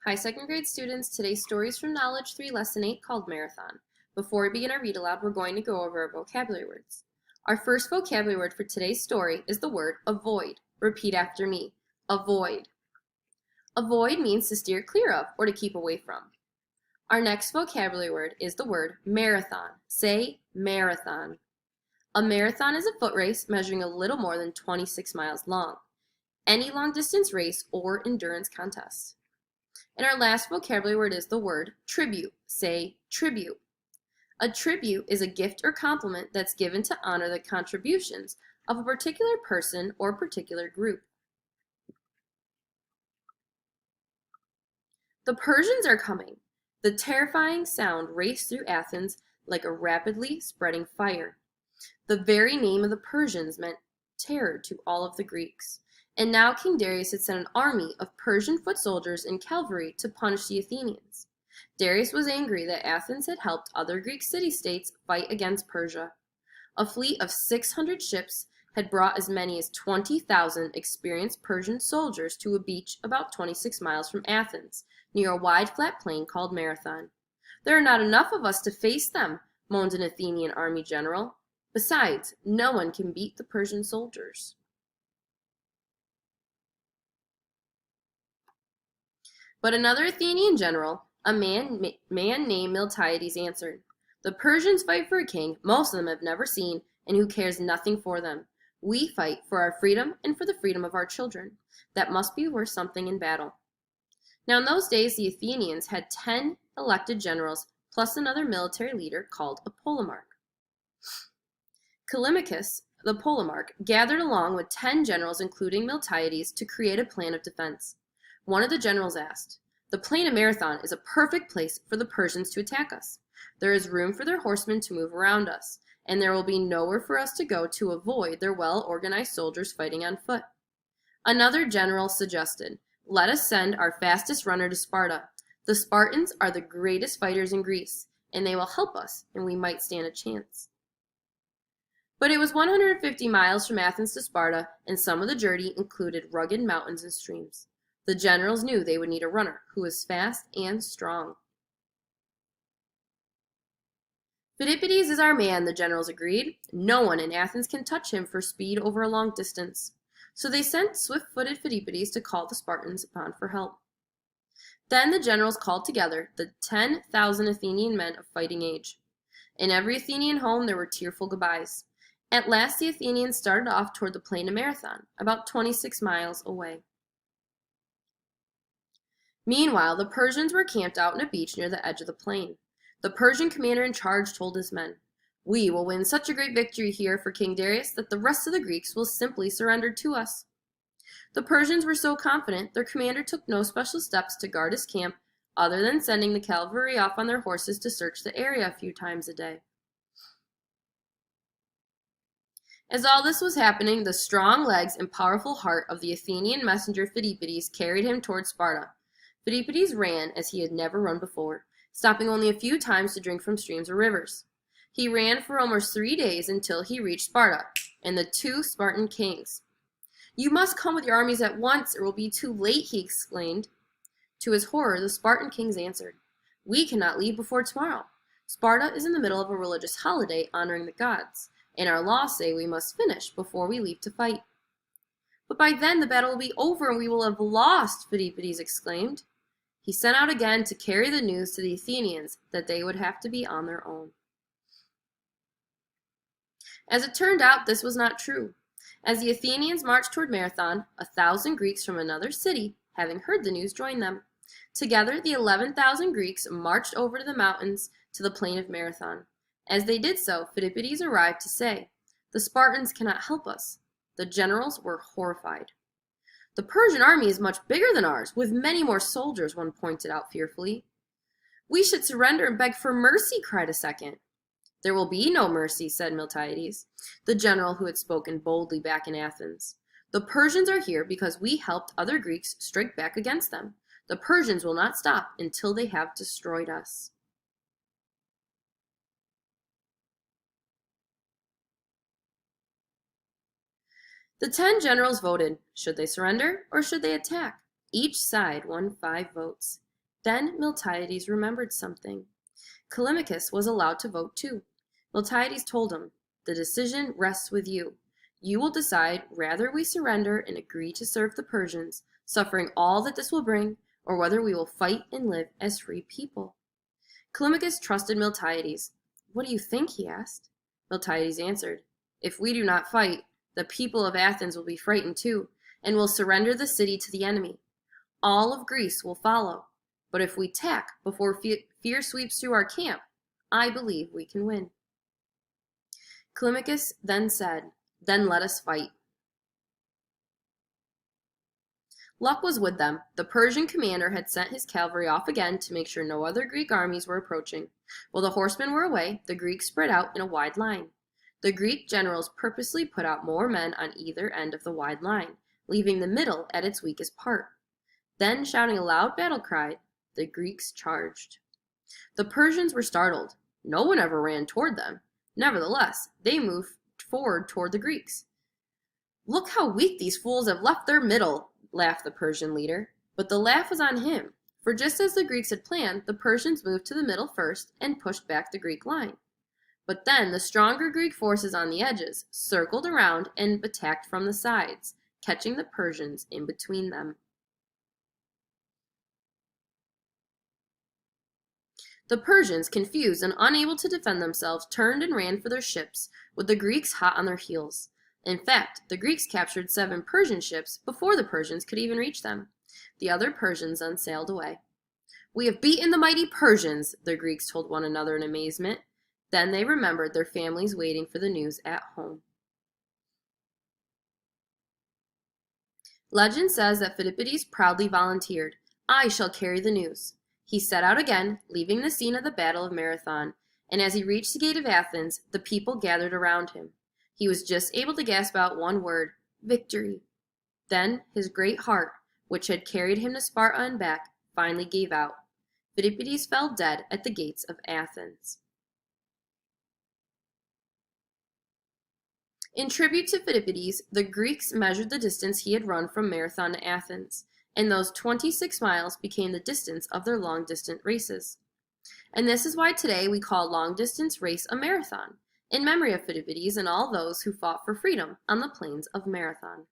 Hi, second grade students. Today's story is from Knowledge 3, Lesson 8, called Marathon. Before we begin our read aloud, we're going to go over our vocabulary words. Our first vocabulary word for today's story is the word avoid. Repeat after me. Avoid. Avoid means to steer clear of or to keep away from. Our next vocabulary word is the word marathon. Say marathon. A marathon is a foot race measuring a little more than 26 miles long. Any long distance race or endurance contest. And our last vocabulary word is the word tribute. Say tribute. A tribute is a gift or compliment that's given to honor the contributions of a particular person or particular group. The Persians are coming. The terrifying sound raced through Athens like a rapidly spreading fire. The very name of the Persians meant terror to all of the Greeks. And now King Darius had sent an army of Persian foot soldiers and cavalry to punish the Athenians. Darius was angry that Athens had helped other Greek city-states fight against Persia. A fleet of 600 ships had brought as many as 20,000 experienced Persian soldiers to a beach about 26 miles from Athens, near a wide flat plain called Marathon. "There are not enough of us to face them," moaned an Athenian army general. "Besides, no one can beat the Persian soldiers." But another Athenian general, a man named Miltiades, answered, "The Persians fight for a king most of them have never seen and who cares nothing for them. We fight for our freedom and for the freedom of our children. That must be worth something in battle." Now in those days the Athenians had 10 elected generals plus another military leader called a polemarch. Callimachus, the polemarch, gathered along with 10 generals including Miltiades to create a plan of defense. One of the generals asked, "The plain of Marathon is a perfect place for the Persians to attack us. There is room for their horsemen to move around us, and there will be nowhere for us to go to avoid their well-organized soldiers fighting on foot." Another general suggested, "Let us send our fastest runner to Sparta. The Spartans are the greatest fighters in Greece, and they will help us, and we might stand a chance." But it was 150 miles from Athens to Sparta, and some of the journey included rugged mountains and streams. The generals knew they would need a runner who was fast and strong. "Phidippides is our man," the generals agreed. "No one in Athens can touch him for speed over a long distance." So they sent swift-footed Phidippides to call the Spartans upon for help. Then the generals called together the 10,000 Athenian men of fighting age. In every Athenian home there were tearful goodbyes. At last the Athenians started off toward the plain of Marathon, about 26 miles away. Meanwhile, the Persians were camped out on a beach near the edge of the plain. The Persian commander in charge told his men, "We will win such a great victory here for King Darius that the rest of the Greeks will simply surrender to us." The Persians were so confident, their commander took no special steps to guard his camp other than sending the cavalry off on their horses to search the area a few times a day. As all this was happening, the strong legs and powerful heart of the Athenian messenger Phidippides carried him toward Sparta. Phidippides ran as he had never run before, stopping only a few times to drink from streams or rivers. He ran for almost 3 days until he reached Sparta and the 2 Spartan kings. "You must come with your armies at once, or it will be too late," he exclaimed. To his horror, the Spartan kings answered, "We cannot leave before tomorrow. Sparta is in the middle of a religious holiday honoring the gods, and our laws say we must finish before we leave to fight." "But by then the battle will be over and we will have lost," Phidippides exclaimed. He sent out again to carry the news to the Athenians that they would have to be on their own. As it turned out, this was not true. As the Athenians marched toward Marathon, 1,000 Greeks from another city, having heard the news, joined them. Together, the 11,000 Greeks marched over to the mountains to the plain of Marathon. As they did so, Phidippides arrived to say, "The Spartans cannot help us." The generals were horrified. "The Persian army is much bigger than ours, with many more soldiers," one pointed out fearfully. "We should surrender and beg for mercy," cried a second. "There will be no mercy," said Miltiades, the general who had spoken boldly back in Athens. "The Persians are here because we helped other Greeks strike back against them. The Persians will not stop until they have destroyed us." The 10 generals voted. Should they surrender or should they attack? Each side won 5 votes. Then Miltiades remembered something. Callimachus was allowed to vote too. Miltiades told him, "The decision rests with you. You will decide whether we surrender and agree to serve the Persians, suffering all that this will bring, or whether we will fight and live as free people." Callimachus trusted Miltiades. "What do you think?" he asked. Miltiades answered, "If we do not fight, the people of Athens will be frightened too, and will surrender the city to the enemy. All of Greece will follow. But if we attack before fear sweeps through our camp, I believe we can win." Callimachus then said, "Then let us fight." Luck was with them. The Persian commander had sent his cavalry off again to make sure no other Greek armies were approaching. While the horsemen were away, the Greeks spread out in a wide line. The Greek generals purposely put out more men on either end of the wide line, leaving the middle at its weakest part. Then, shouting a loud battle cry, the Greeks charged. The Persians were startled. No one ever ran toward them. Nevertheless, they moved forward toward the Greeks. "Look how weak these fools have left their middle," laughed the Persian leader. But the laugh was on him, for just as the Greeks had planned, the Persians moved to the middle first and pushed back the Greek line. But then the stronger Greek forces on the edges circled around and attacked from the sides, catching the Persians in between them. The Persians, confused and unable to defend themselves, turned and ran for their ships, with the Greeks hot on their heels. In fact, the Greeks captured 7 Persian ships before the Persians could even reach them. The other Persians then sailed away. "We have beaten the mighty Persians," the Greeks told one another in amazement. Then they remembered their families waiting for the news at home. Legend says that Philippides proudly volunteered. "I shall carry the news." He set out again, leaving the scene of the Battle of Marathon, and as he reached the gate of Athens, the people gathered around him. He was just able to gasp out one word, "Victory." Then his great heart, which had carried him to Sparta and back, finally gave out. Philippides fell dead at the gates of Athens. In tribute to Philippides, the Greeks measured the distance he had run from Marathon to Athens, and those 26 miles became the distance of their long-distance races. And this is why today we call a long-distance race a marathon, in memory of Philippides and all those who fought for freedom on the plains of Marathon.